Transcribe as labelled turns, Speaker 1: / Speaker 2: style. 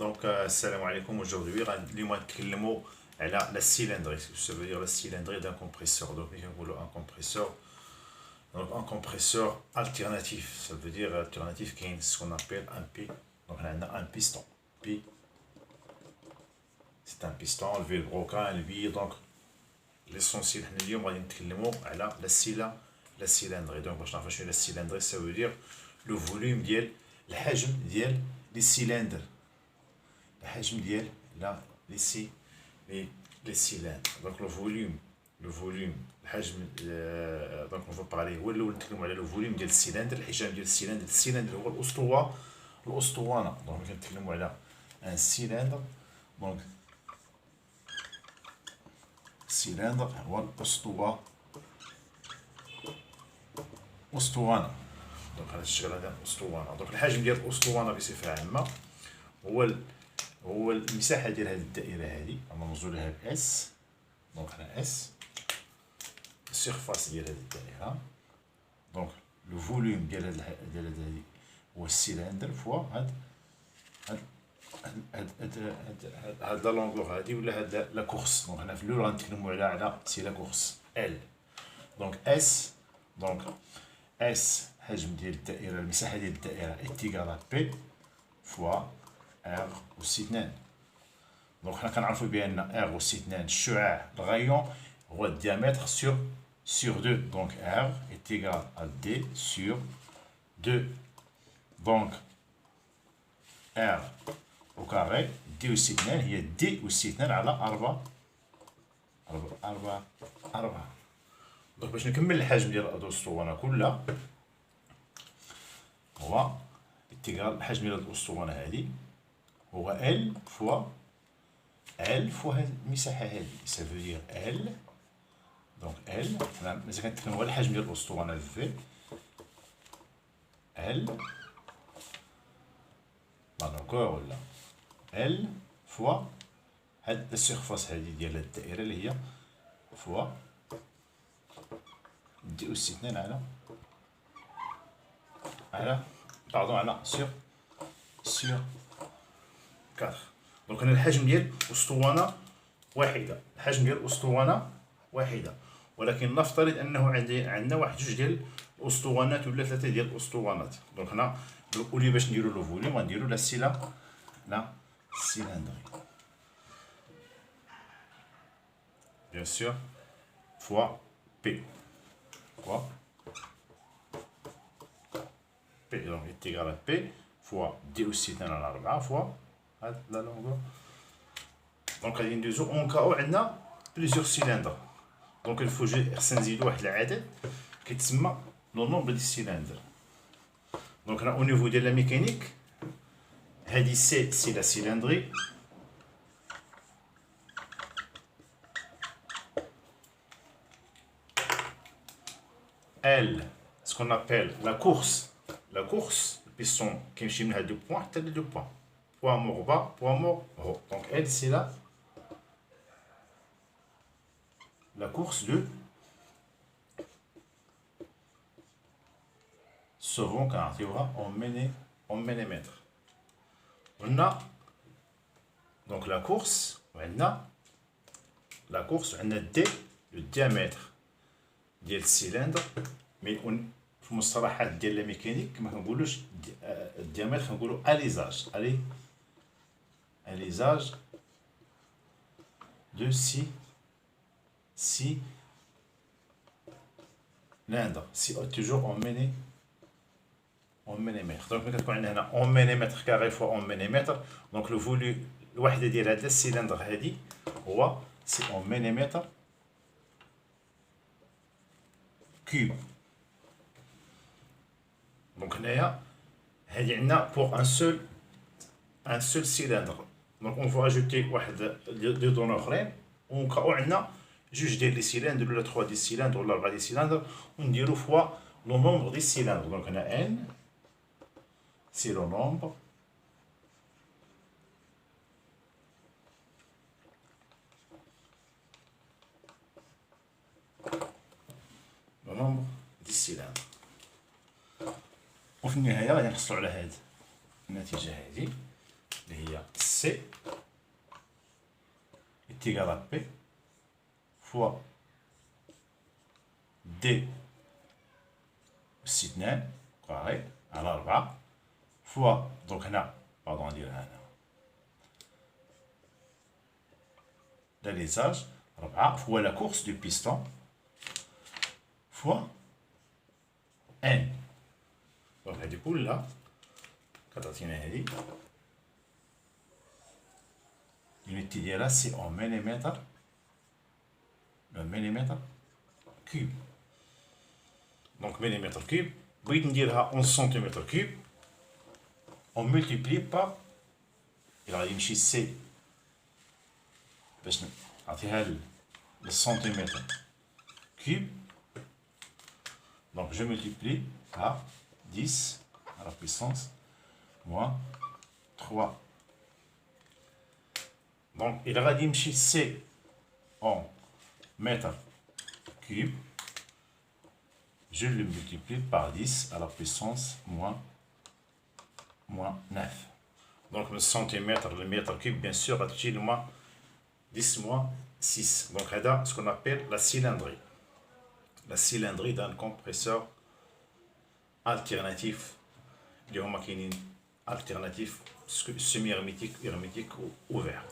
Speaker 1: Donc, salam alaikum. Aujourd'hui, nous allons parler de la cylindrée. Ça veut dire la cylindrée d'un compresseur. Donc, nous avons un compresseur alternatif. Ça veut dire alternatif qui est ce qu'on appelle un P. Donc, on a un piston. P. C'est un piston, le velcro, le vide. Donc, l'essentiel, nous allons parler de la cylindrée. Donc, la cylindrée, ça veut dire le volume, le hajm des cylindres. الحجم ديال لا لي سيلندر. دونك لو فوليوم الحجم. دونك اون فو بارلي هو الاول نتكلموا على لو فوليوم ديال السيلندر، الحجم ديال السيلندر هو الاسطوانه. دونك كنتكلموا على ان سيلندر. دونك السيلندر هو اسطوانه. دونك هذا الشكل هذا اسطوانه. دونك الحجم ديال الاسطوانه بصفه عامه هو المساحه ديال هذه الدائره هذه غنرمزوا لها اس. دونك هنا اس السيرفاس ديال هذه الدائره. دونك لو فوليوم ديال هذه هو السيلندر فوا هاد لا لونغور هذه ولا هاد لا كورس. دونك هنا في الاول غنتكلموا على سي لا كورس ال. دونك اس. دونك اس حجم ديال الدائره، المساحه ديال الدائره اتيكال بي فوا ار أس 2. دونك حنا كنعرفو بان ار أس 2 الشعاع الغايون هو الديامتر سور 2. دونك ار اتيكال ا دي سور 2. دونك ار او كاري دي أس 2 هي دي أس 2 على 4. دونك باش نكمل الحجم ديال هاد الاسطوانه كلها هو اتيكال الحجم ديال هاد الاسطوانه هادي هو ال فوا هاد المساحه هادي. سا فو دير ال. دونك ال حنا مازال كنتكلموا على الحجم ديال الاسطوانه في ال داكور ولا ال فوا هاد السيرفاس هادي ديال هاد الدائره اللي هي فوا دي أس 2 على سور 4. دونك هنا الحجم ديال اسطوانه واحده، ولكن نفترض انه عندنا واحد جوج ديال الاسطوانات ولا ثلاثه ديال الاسطوانات. دونك هنا اولي باش نديرو لو فوليوم غنديرو لا سيلندري بيان سور فوا بي دونك انتيغرال بي فوا دي أس 2 على 4 فوا هاد لا لونغور. دونك غادي ندوزو اون كاو عندنا بليزيور سيلندر. دونك الفو خصنا نزيدو واحد العدد كيتسمى لو نومبر دي سيلندر. دونك هنا او نيفو ديال لا ميكانيك هادي سي لا سيلندري. ال ce qu'on appelle la course. Le piston qui est de 2 points, tête de 2 points. Poids mort bas, poids mort haut. Donc elle, c'est la course de sauvons quand il y aura en millimètres. On a donc la course, on a D, le diamètre du cylindre, mais on في المصطلحات ديال لا ميكانيك ما كنقولوش الديامتر، كنقولوا اليزاج دو سي لاندر سي توجور اون مليمتر. دونك ملي كتكون عندنا هنا اون مليمتر كاري فوا اون مليمتر. دونك لو فوليو الوحده ديال هذا السيلندر هادي هو سي اون مليمتر كوب. دونك هنايا هادي عندنا بوغ ان سول سيلندر. دونك اون فو اجوتي واحد دي دون اخرين ونكاو عندنا جوج ديال لي سيلندر ولا 3 ديال السيلندر ولا 4 ديال السيلندر ونديرو فوا لو نومبر ديال السيلندر. دونك هنا ان سي لو نومبر ديال السيلندر. وفي النهايه غادي نحصلوا على هاد النتيجه هذه اللي هي C est égal à P fois D اثنان carré على 4 fois donc هنا pardon نديرها هنا l'alésage 4 fois la course du piston fois N donc هذه كلها كتعطينا هذه l'unité ديالها سي en millimètre le millimètre cube donc millimètre cube بغيت نديرها en centimètre cube on multiplie par il غادي يمشي سي باش نعطيها للسنتيمتر cube donc je multiplie par 10 à la puissance moins 3 donc il غادي يمشي سي en mètre cube je le multiplie par 10 à la puissance moins 9. Donc le centimètre, le mètre cube, bien sûr, va toucher le moins 10 moins 6. Donc c'est ce qu'on appelle la cylindrée. La cylindrée d'un compresseur alternatif. Il y a un alternatif semi-hermétique, hermétique ou ouvert.